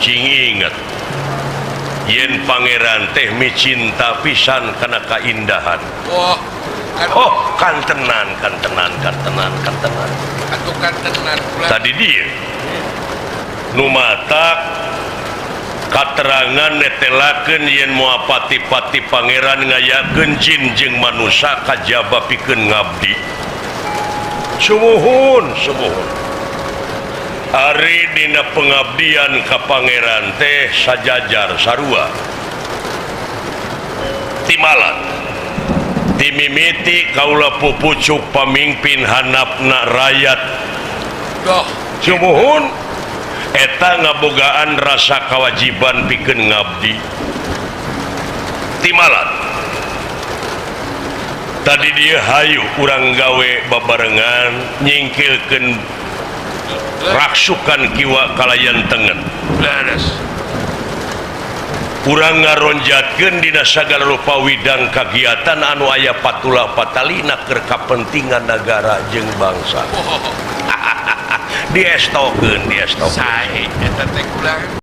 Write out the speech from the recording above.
ingat yen pangeran teh micinta pisan karena keindahan. Kan tenan. Tadi dia numatak katerangan netelakeun yen moal pati-pati pangeran ngayakeun jin jeung manusia kajaba pikeun ngabdi. Sumuhun. Ari dina pengabdian ka pangeran teh sajajar sarua. Timalan dimimiti kaula pupucuk pamimpin handapna rakyat. Sumuhun eta ngabogaan rasa kewajiban pikeun ngabdi. Timalan tadi dia hayu urang gawe babarengan nyingkilkeun raksukan kiwa kalayan tengen. Urang ngaronjatkeun dina sagala rupa widang kagiatan anu aya patula patalina keur kapentingan negara jeung bangsa. Diestokeun. Sae eta teh